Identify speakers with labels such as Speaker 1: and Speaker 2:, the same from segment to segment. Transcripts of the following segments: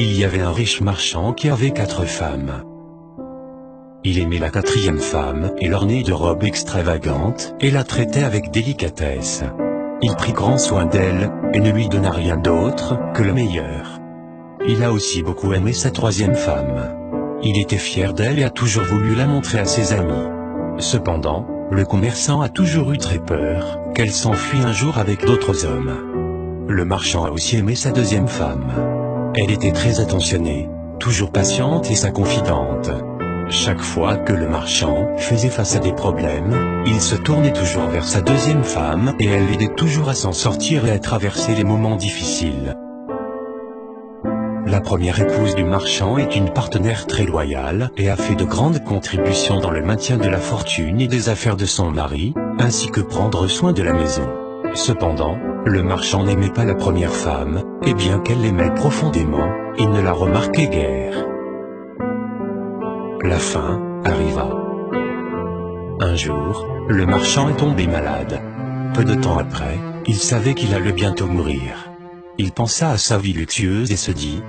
Speaker 1: Il y avait un riche marchand qui avait 4 femmes. Il aimait la 4e femme et l'ornait de robes extravagantes et la traitait avec délicatesse. Il prit grand soin d'elle et ne lui donna rien d'autre que le meilleur. Il a aussi beaucoup aimé sa 3e femme. Il était fier d'elle et a toujours voulu la montrer à ses amis. Cependant, le commerçant a toujours eu très peur qu'elle s'enfuit un jour avec d'autres hommes. Le marchand a aussi aimé sa 2e femme. Elle était très attentionnée, toujours patiente et sa confidente. Chaque fois que le marchand faisait face à des problèmes, il se tournait toujours vers sa 2e femme et elle l'aidait toujours à s'en sortir et à traverser les moments difficiles. La première épouse du marchand est une partenaire très loyale et a fait de grandes contributions dans le maintien de la fortune et des affaires de son mari, ainsi que prendre soin de la maison. Cependant, le marchand n'aimait pas la première femme, et bien qu'elle l'aimait profondément, il ne la remarquait guère. La fin arriva. Un jour, le marchand est tombé malade. Peu de temps après, il savait qu'il allait bientôt mourir. Il pensa à sa vie luxueuse et se dit: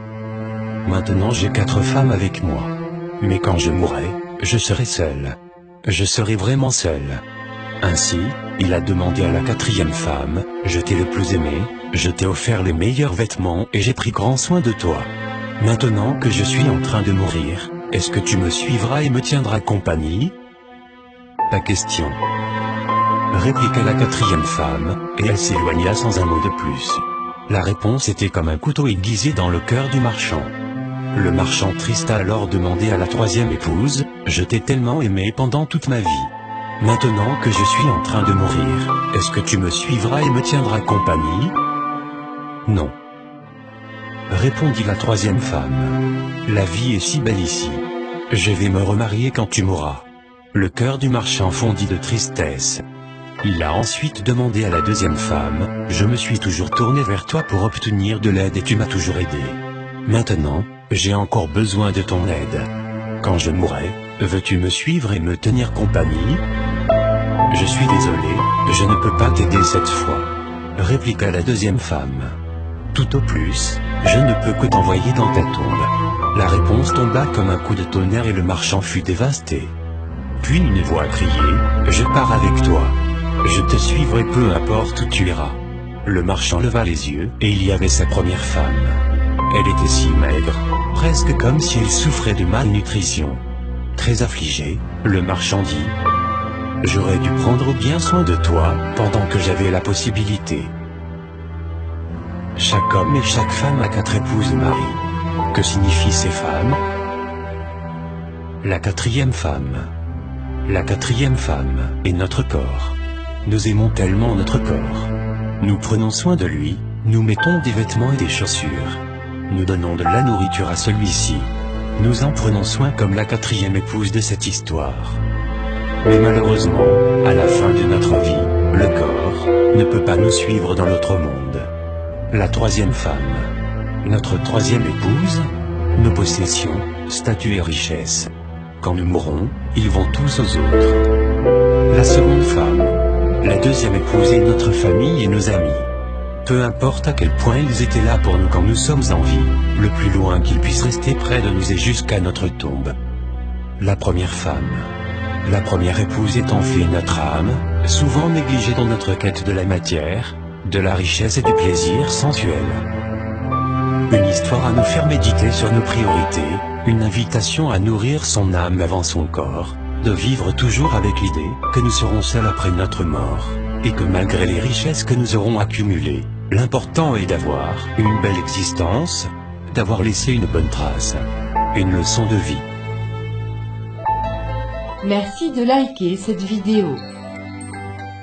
Speaker 1: maintenant j'ai 4 femmes avec moi. Mais quand je mourrai, je serai seul. Je serai vraiment seul. Ainsi, il a demandé à la 4e femme: je t'ai le plus aimé, je t'ai offert les meilleurs vêtements et j'ai pris grand soin de toi. Maintenant que je suis en train de mourir, est-ce que tu me suivras et me tiendras compagnie? Ta question, répliqua la 4e femme, et elle s'éloigna sans un mot de plus. La réponse était comme un couteau aiguisé dans le cœur du marchand. Le marchand triste a alors demandé à la 3e épouse: je t'ai tellement aimé pendant toute ma vie. Maintenant que je suis en train de mourir, est-ce que tu me suivras et me tiendras compagnie? Non, répondit la 3e femme. La vie est si belle ici. Je vais me remarier quand tu mourras. Le cœur du marchand fondit de tristesse. Il a ensuite demandé à la 2e femme: je me suis toujours tourné vers toi pour obtenir de l'aide et tu m'as toujours aidé. Maintenant, j'ai encore besoin de ton aide. Quand je mourrai, veux-tu me suivre et me tenir compagnie? Je suis désolé, je ne peux pas t'aider cette fois, répliqua la 2e femme. Tout au plus, je ne peux que t'envoyer dans ta tombe. La réponse tomba comme un coup de tonnerre et le marchand fut dévasté. Puis une voix criait: je pars avec toi. Je te suivrai peu importe où tu iras. Le marchand leva les yeux, et il y avait sa première femme. Elle était si maigre, presque comme si elle souffrait de malnutrition. Très affligé, le marchand dit: j'aurais dû prendre bien soin de toi, pendant que j'avais la possibilité. Chaque homme et chaque femme a 4 épouses et maris. Que signifient ces femmes? La 4e femme. La 4e femme est notre corps. Nous aimons tellement notre corps. Nous prenons soin de lui, nous mettons des vêtements et des chaussures. Nous donnons de la nourriture à celui-ci. Nous en prenons soin comme la 4e épouse de cette histoire. Mais malheureusement, à la fin de notre vie, le corps ne peut pas nous suivre dans l'autre monde. La 3e femme. Notre 3e épouse. Nos possessions, statut et richesses. Quand nous mourrons, ils vont tous aux autres. La seconde femme. La 2e épouse est notre famille et nos amis. Peu importe à quel point ils étaient là pour nous quand nous sommes en vie, le plus loin qu'ils puissent rester près de nous est jusqu'à notre tombe. La première femme. La première épouse est en fait notre âme, souvent négligée dans notre quête de la matière, de la richesse et du plaisir sensuel. Une histoire à nous faire méditer sur nos priorités, une invitation à nourrir son âme avant son corps, de vivre toujours avec l'idée que nous serons seuls après notre mort, et que malgré les richesses que nous aurons accumulées, l'important est d'avoir une belle existence, d'avoir laissé une bonne trace, une leçon de vie.
Speaker 2: Merci de liker cette vidéo.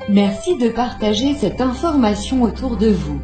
Speaker 2: Merci de partager cette information autour de vous.